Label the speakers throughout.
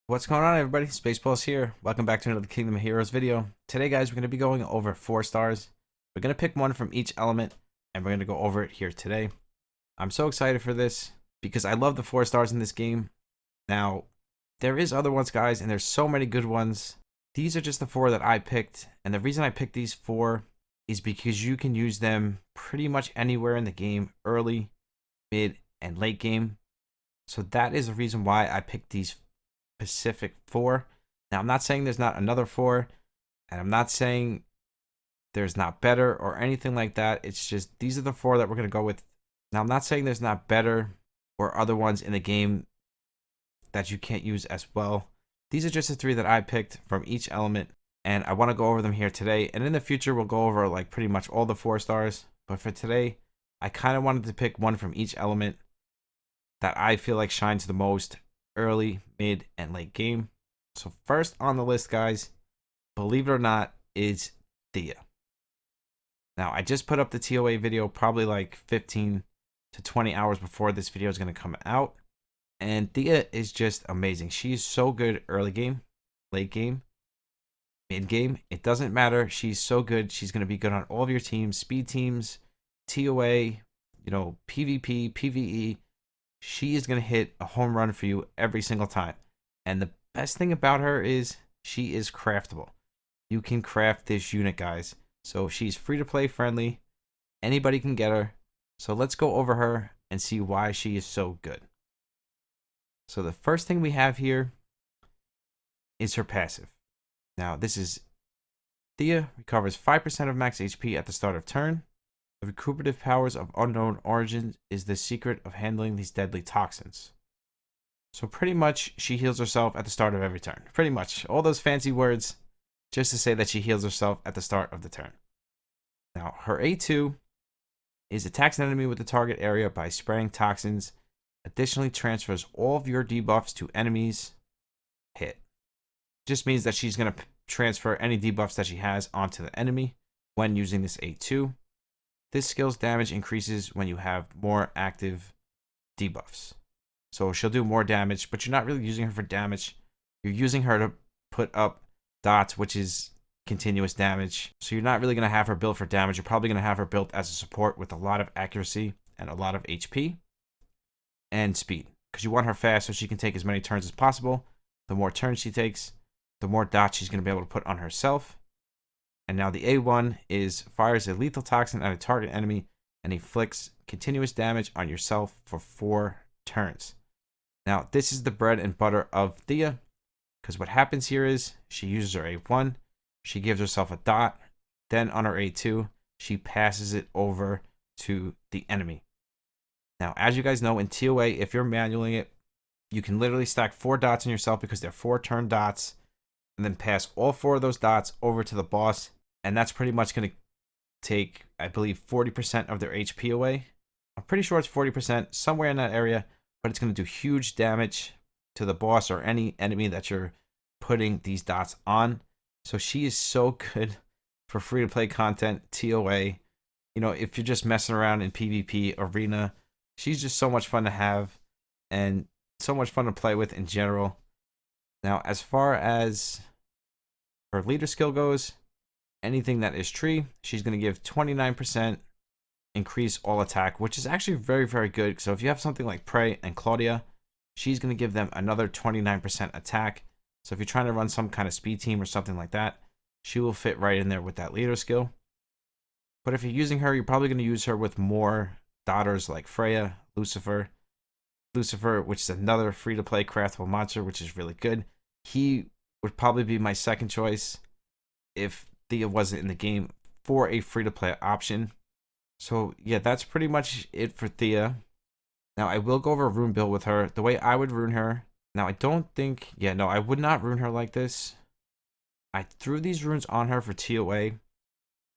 Speaker 1: What's going on, everybody? Spaceballs here. Welcome back to another Kingdom of Heroes video. Today, guys, we're going to be going over 4 stars. We're going to pick one from each element, and we're going to go over it here today. I'm so excited for this because I love the 4 stars in this game. Now, there is other ones, guys, and there's so many good ones. These are just the 4 that I picked, and the reason I picked these 4 is because you can use them pretty much anywhere in the game, early, mid, and late game. So that is the reason why I picked these specific 4. Now, I'm not saying there's not another 4, and I'm not saying there's not better or anything like that. It's just these are the 4 that we're going to go with. Now, I'm not saying there's not better or other ones in the game that you can't use as well. These are just the 3 that I picked from each element, and I want to go over them here today. And in the future, we'll go over like pretty much all the 4 stars. But for today, I kind of wanted to pick one from each element that I feel like shines the most early, mid, and late game. So first on the list, guys, believe it or not, is Thea. Now, I just put up the TOA video probably like 15 to 20 hours before this video is going to come out. And Thea is just amazing. She's so good early game, late game, mid game. It doesn't matter. She's so good. She's going to be good on all of your teams, speed teams, TOA, PvP, PvE. She is going to hit a home run for you every single time. And the best thing about her is she is craftable. You can craft this unit, guys. So she's free to play friendly. Anybody can get her. So let's go over her and see why she is so good. So the first thing we have here is her passive. Now, this is Thea recovers 5% of max HP at the start of turn. The recuperative powers of unknown origin is the secret of handling these deadly toxins. So pretty much she heals herself at the start of every turn. Pretty much all those fancy words just to say that she heals herself at the start of the turn. Now her A2 is attacks an enemy with the target area by spraying toxins. Additionally transfers all of your debuffs to enemies. Hit. Just means that she's going to transfer any debuffs that she has onto the enemy when using this A2. This skill's damage increases when you have more active debuffs. So she'll do more damage, but you're not really using her for damage. You're using her to put up dots, which is continuous damage. So you're not really going to have her built for damage. You're probably going to have her built as a support with a lot of accuracy and a lot of HP and speed. Because you want her fast so she can take as many turns as possible. The more turns she takes, the more dots she's going to be able to put on herself. And now the A1 is fires a lethal toxin at a target enemy and inflicts continuous damage on yourself for 4 turns. Now, this is the bread and butter of Thea, because what happens here is she uses her A1, she gives herself a dot, then on her A2, she passes it over to the enemy. Now, as you guys know, in TOA, if you're manualing it, you can literally stack 4 dots on yourself because they're 4 turn dots, and then pass all 4 of those dots over to the boss. And that's pretty much going to take, I believe, 40% of their HP away. I'm pretty sure it's 40%, somewhere in that area, but it's going to do huge damage to the boss or any enemy that you're putting these dots on. So she is so good for free-to-play content, TOA. If you're just messing around in PvP, arena, she's just so much fun to have and so much fun to play with in general. Now, as far as her leader skill goes, anything that is tree, she's going to give 29% increase all attack, which is actually very, very good. So if you have something like Prey and Claudia, she's going to give them another 29% attack. So if you're trying to run some kind of speed team or something like that, she will fit right in there with that leader skill. But if you're using her, you're probably going to use her with more daughters like Freya, Lucifer, which is another free-to-play craftable monster, which is really good. He would probably be my second choice if Thea wasn't in the game for a free-to-play option. So yeah, that's pretty much it for Thea. Now I will go over a rune build with her. The way I would rune her. Now I don't think, I would not rune her like this. I threw these runes on her for TOA.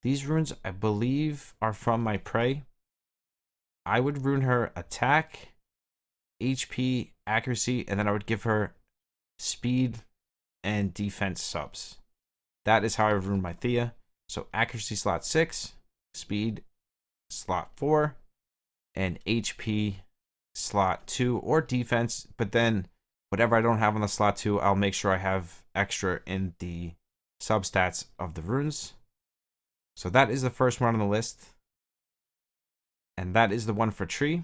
Speaker 1: These runes, I believe, are from my Prey. I would rune her attack, HP, accuracy, and then I would give her speed and defense subs. That is how I would rune my Thea. So accuracy slot 6, speed slot 4, and HP slot 2 or defense. But then Whatever I don't have on the slot 2, I'll make sure I have extra in the substats of the runes. So that is the first one on the list. And that is the one for tree.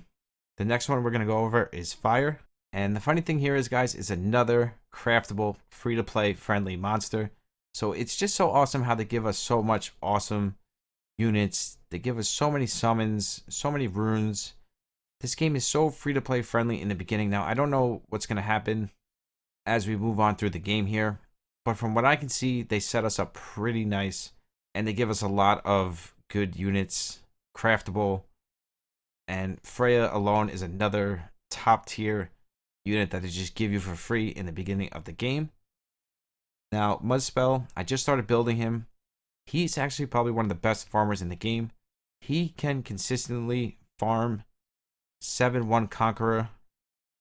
Speaker 1: The next one we're going to go over is fire. And the funny thing here is, guys, is another craftable, free-to-play friendly monster. So it's just so awesome how they give us so much awesome units. They give us so many summons, so many runes. This game is so free-to-play friendly in the beginning. Now, I don't know what's going to happen as we move on through the game here. But from what I can see, they set us up pretty nice. And they give us a lot of good units, craftable. And Freya alone is another top tier unit that they just give you for free in the beginning of the game. Now, Mudspell, I just started building him. He's actually probably one of the best farmers in the game. He can consistently farm 7-1 Conqueror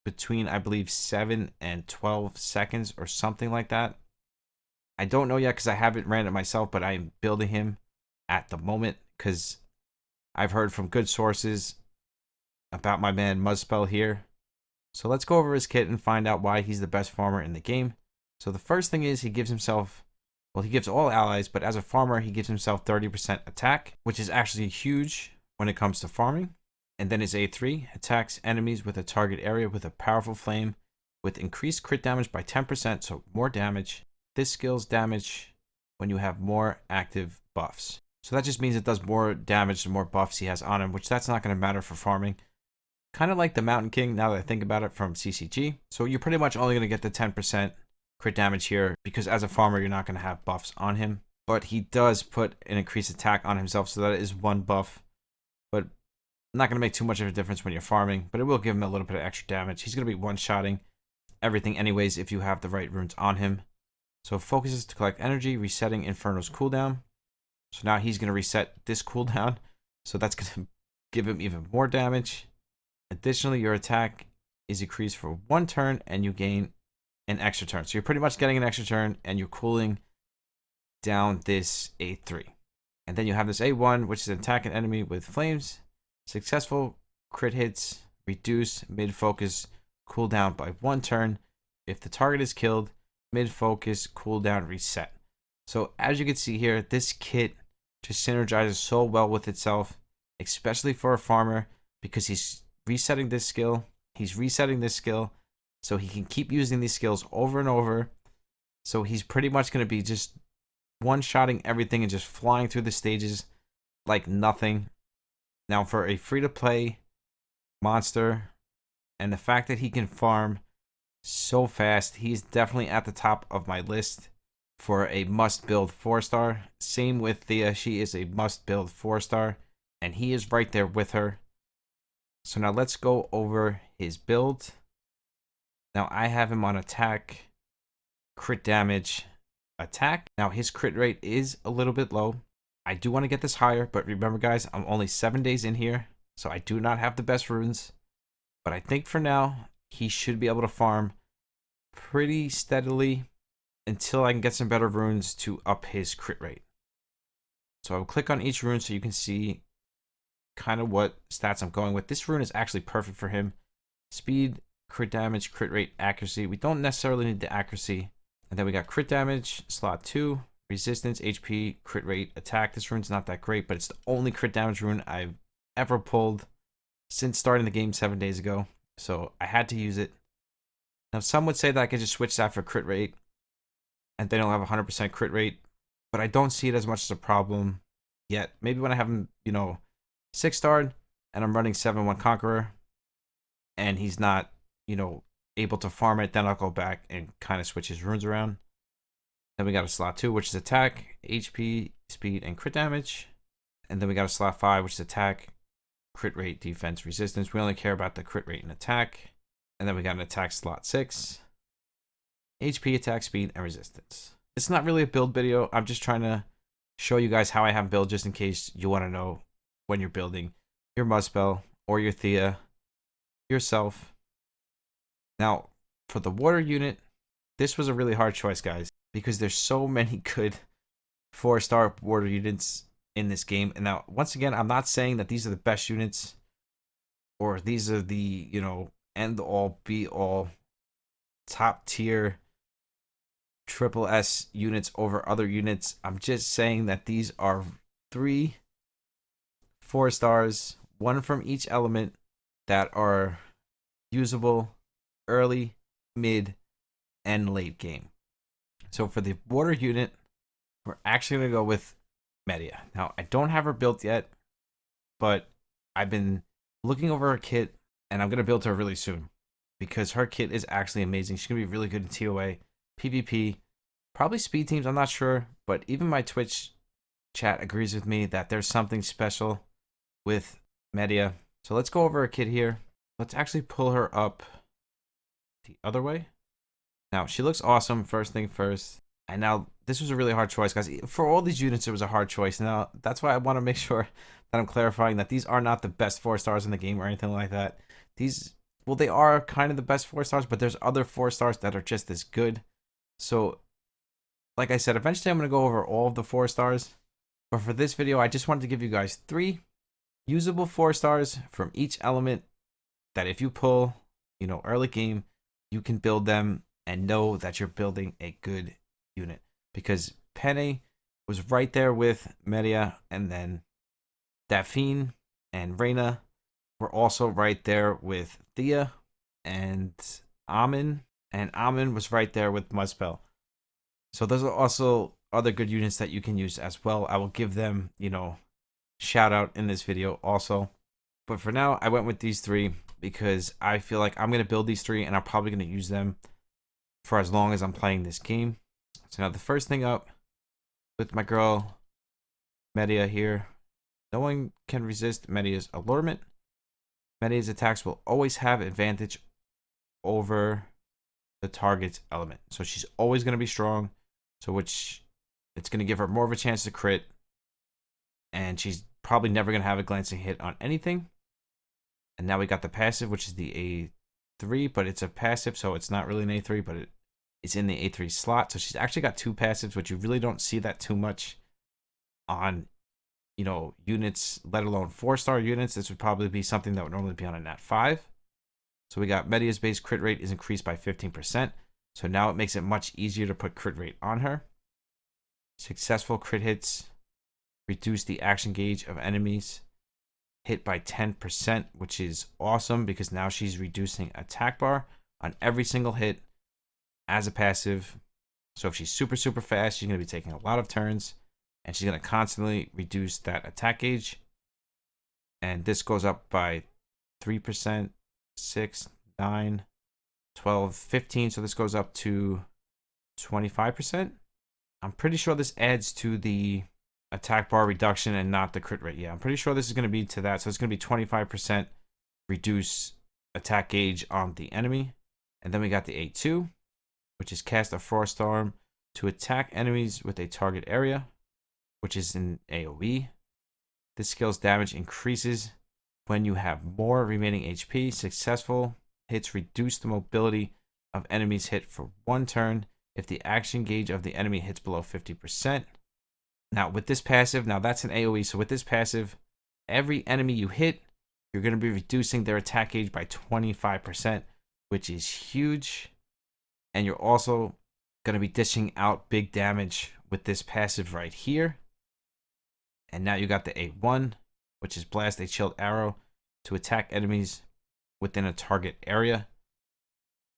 Speaker 1: between, I believe, 7 and 12 seconds or something like that. I don't know yet because I haven't ran it myself, but I am building him at the moment because I've heard from good sources about my man Mudspell here. So let's go over his kit and find out why he's the best farmer in the game. So the first thing is he gives himself, well, he gives all allies, but as a farmer, he gives himself 30% attack, which is actually huge when it comes to farming. And then his A3 attacks enemies with a target area with a powerful flame with increased crit damage by 10%, so more damage. This skill's damage when you have more active buffs. So that just means it does more damage the more buffs he has on him, which that's not going to matter for farming. Kind of like the Mountain King, now that I think about it, from CCG. So you're pretty much only going to get the 10% crit damage here because as a farmer, you're not going to have buffs on him. But he does put an increased attack on himself, so that is one buff. But not going to make too much of a difference when you're farming, but it will give him a little bit of extra damage. He's going to be one-shotting everything anyways if you have the right runes on him. So focuses to collect energy, resetting Inferno's cooldown. So now he's going to reset this cooldown. So that's going to give him even more damage. Additionally, your attack is increased for 1 turn and you gain an extra turn. So you're pretty much getting an extra turn and you're cooling down this A3. And then you have this A1, which is attack an enemy with flames. Successful crit hits reduce mid-focus cooldown by 1 turn. If the target is killed, mid-focus cooldown reset. So as you can see here, this kit just synergizes so well with itself, especially for a farmer, because he's resetting this skill, he's resetting this skill, so he can keep using these skills over and over. So he's pretty much going to be just one-shotting everything and just flying through the stages like nothing. Now for a free-to-play monster, and the fact that he can farm so fast, he's definitely at the top of my list for a must-build 4-star. Same with Thea, she is a must-build 4-star, and he is right there with her. So now let's go over his build. Now I have him on attack, crit damage, attack. Now his crit rate is a little bit low. I do want to get this higher, but remember guys, I'm only 7 days in here, so I do not have the best runes. But I think for now, he should be able to farm pretty steadily until I can get some better runes to up his crit rate. So I'll click on each rune so you can see kind of what stats I'm going with. This rune is actually perfect for him. Speed, crit damage, crit rate, accuracy. We don't necessarily need the accuracy. And then we got crit damage, slot 2, resistance, HP, crit rate, attack. This rune's not that great, but it's the only crit damage rune I've ever pulled since starting the game 7 days ago. So I had to use it. Now some would say that I could just switch that for crit rate and they don't have 100% crit rate, but I don't see it as much as a problem yet. Maybe when I have him, 6-starred and I'm running 7-1 Conqueror and he's not, able to farm it, then I'll go back and kind of switch his runes around. Then we got a slot 2, which is attack, HP, speed, and crit damage. And then we got a slot 5, which is attack, crit rate, defense, resistance. We only care about the crit rate and attack. And then we got an attack slot 6, HP, attack, speed, and resistance. It's not really a build video. I'm just trying to show you guys how I have build just in case you want to know when you're building your Mudspell or your Thea yourself. Now, for the water unit, this was a really hard choice, guys, because there's so many good 4-star water units in this game. And now, once again, I'm not saying that these are the best units or these are the, end all be all top tier triple S units over other units. I'm just saying that these are 3 4 stars, one from each element, that are usable early, mid, and late game. So for the water unit, we're actually going to go with Media. Now, I don't have her built yet, but I've been looking over her kit, and I'm going to build her really soon because her kit is actually amazing. She's going to be really good in TOA, PvP, probably speed teams, I'm not sure, but even my Twitch chat agrees with me that there's something special with Media. So let's go over her kit here. Let's actually pull her up the other way. Now, she looks awesome, first thing first. And now, this was a really hard choice, guys. For all these units, it was a hard choice. Now, that's why I want to make sure that I'm clarifying that these are not the best 4 stars in the game or anything like that. These, well, they are kind of the best 4 stars, but there's other 4 stars that are just as good. So, like I said, eventually I'm going to go over all of the 4 stars. But for this video, I just wanted to give you guys 3 usable 4 stars from each element that if you pull, early game, you can build them and know that you're building a good unit. Because Penne was right there with Media, and then Daphne and Reyna were also right there with Thea and Amin, and Amin was right there with Muspel. So those are also other good units that you can use as well. I will give them, shout out in this video also. But for now, I went with these 3 because I feel like I'm going to build these 3 and I'm probably going to use them for as long as I'm playing this game. So now the first thing up with my girl Media here. No one can resist Media's allurement. Media's attacks will always have advantage over the target's element. So she's always going to be strong. So which it's going to give her more of a chance to crit. And she's probably never going to have a glancing hit on anything. And now we got the passive, which is the A3, but it's a passive, so it's not really an A3, but it's in the A3 slot. So she's actually got 2 passives, which you really don't see that too much on, units, let alone 4-star units. This would probably be something that would normally be on a Nat 5. So we got Media's base crit rate is increased by 15%. So now it makes it much easier to put crit rate on her. Successful crit hits reduce the action gauge of enemies hit by 10%, which is awesome because now she's reducing attack bar on every single hit as a passive. So if she's super, super fast, she's going to be taking a lot of turns and she's going to constantly reduce that attack gauge. And this goes up by 3%, 6, 9, 12, 15. So this goes up to 25%. I'm pretty sure this adds to the attack bar reduction and not the crit rate. Yeah, I'm pretty sure this is going to be to that. So it's going to be 25% reduce attack gauge on the enemy. And then we got the A2, which is cast a frost storm to attack enemies with a target area, which is an AoE. This skill's damage increases when you have more remaining HP. Successful hits reduce the mobility of enemies hit for 1 turn if the action gauge of the enemy hits below 50%. Now with this passive, now that's an AoE, so with this passive, every enemy you hit, you're going to be reducing their attack gauge by 25%, which is huge. And you're also going to be dishing out big damage with this passive right here. And now you got the A1, which is blast a chilled arrow to attack enemies within a target area.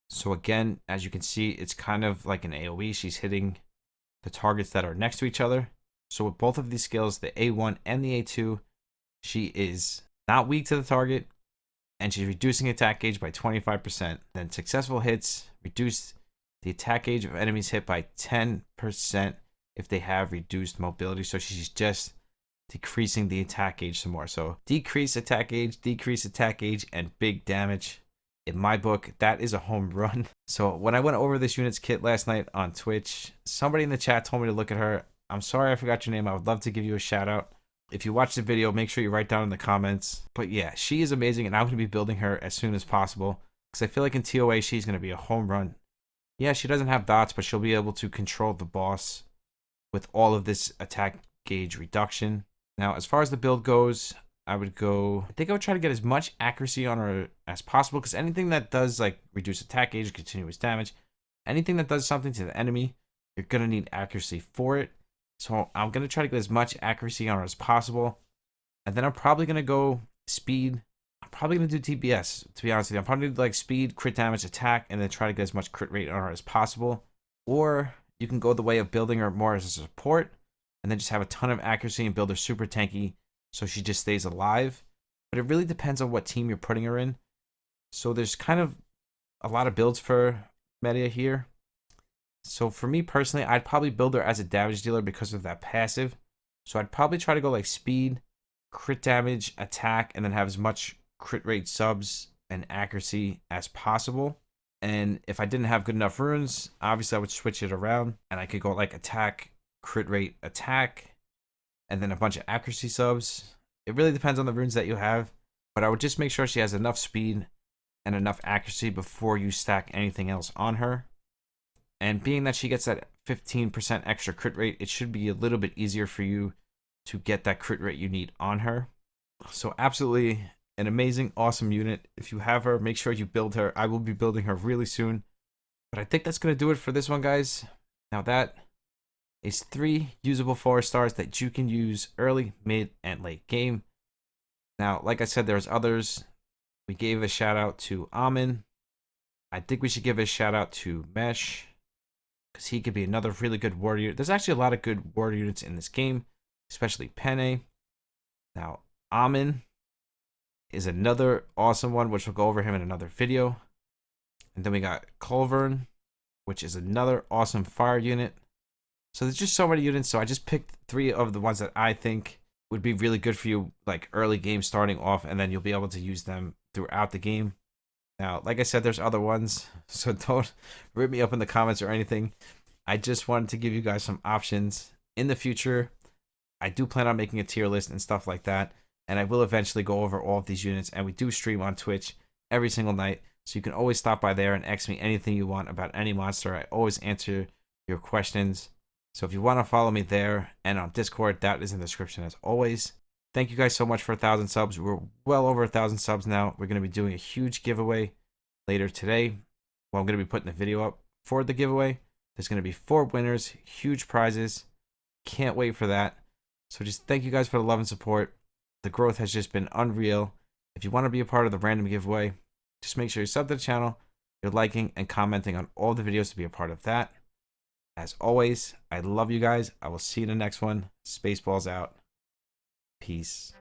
Speaker 1: So again, as you can see, it's kind of like an AoE. She's hitting the targets that are next to each other. So with both of these skills, the A1 and the A2, she is not weak to the target, and she's reducing attack gauge by 25%. Then successful hits reduce the attack gauge of enemies hit by 10% if they have reduced mobility. So she's just decreasing the attack gauge some more. So decrease attack gauge, and big damage. In my book, that is a home run. So when I went over this unit's kit last night on Twitch, somebody in the chat told me to look at her. I'm sorry I forgot your name. I would love to give you a shout out. If you watch the video, make sure you write down in the comments. But yeah, she is amazing, and I'm going to be building her as soon as possible because I feel like in TOA, she's going to be a home run. Yeah, she doesn't have dots, but she'll be able to control the boss with all of this attack gauge reduction. Now, as far as the build goes, I think I would try to get as much accuracy on her as possible, because anything that does like reduce attack gauge, continuous damage, anything that does something to the enemy, you're going to need accuracy for it. So I'm going to try to get as much accuracy on her as possible. And then I'm probably going to go speed. I'm probably going to do TPS, to be honest with you. I'm probably going to do like speed, crit damage, attack, and then try to get as much crit rate on her as possible. Or you can go the way of building her more as a support, and then just have a ton of accuracy and build her super tanky so she just stays alive. But it really depends on what team you're putting her in. So there's kind of a lot of builds for meta here. So for me personally, I'd probably build her as a damage dealer because of that passive. So I'd probably try to go like speed, crit damage, attack, and then have as much crit rate subs and accuracy as possible. And if I didn't have good enough runes, obviously I would switch it around and I could go like attack, crit rate, attack, and then a bunch of accuracy subs. It really depends on the runes that you have, but I would just make sure she has enough speed and enough accuracy before you stack anything else on her. And being that she gets that 15% extra crit rate, it should be a little bit easier for you to get that crit rate you need on her. So absolutely an amazing, awesome unit. If you have her, make sure you build her. I will be building her really soon. But I think that's going to do it for this one, guys. Now that is 3 usable 4 stars that you can use early, mid, and late game. Now, like I said, there's others. We gave a shout out to Amin. I think we should give a shout out to Mesh, because he could be another really good warrior unit. There's actually a lot of good warrior units in this game, especially Penne. Now, Amin is another awesome one, which we'll go over him in another video. And then we got Culvern, which is another awesome fire unit. So there's just so many units. So I just picked 3 of the ones that I think would be really good for you, like early game starting off, and then you'll be able to use them throughout the game. Now, like I said, there's other ones, so don't rip me up in the comments or anything. I just wanted to give you guys some options. In the future, I do plan on making a tier list and stuff like that, and I will eventually go over all of these units, and we do stream on Twitch every single night, so you can always stop by there and ask me anything you want about any monster. I always answer your questions. So if you want to follow me there and on Discord, that is in the description as always. Thank you guys so much for 1,000 subs. We're well over 1,000 subs now. We're going to be doing a huge giveaway later today. Well, I'm going to be putting a video up for the giveaway. There's going to be 4 winners, huge prizes. Can't wait for that. So just thank you guys for the love and support. The growth has just been unreal. If you want to be a part of the random giveaway, just make sure you sub to the channel, you're liking and commenting on all the videos to be a part of that. As always, I love you guys. I will see you in the next one. Spaceballs out. Peace.